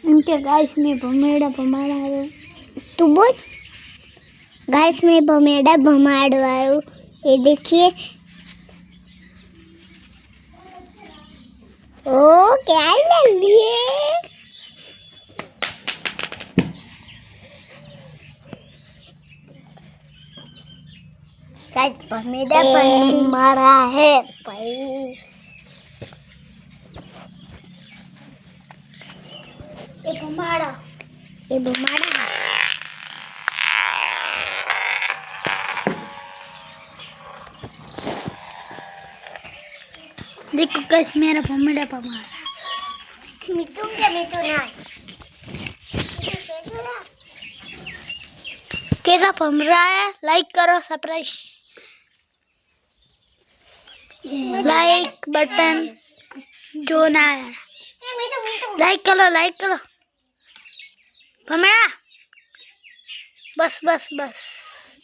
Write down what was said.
इनके गाइस में भमेड़ा भमाड़ा तू बोल गाइस में भमेड़ा भमाड़ो आयो। ये देखिए ओ क्या ले लिए गाइस भमेड़ा मारा है भाई। ये भमाड़ा देखो गाइस मेरा भमेड़ा भमाड़ा। मिटू ना कैसा भम रहा है? लाइक करो, सब्सक्राइब, लाइक बटन जो ना है लाइक करो भमेड़ा। बस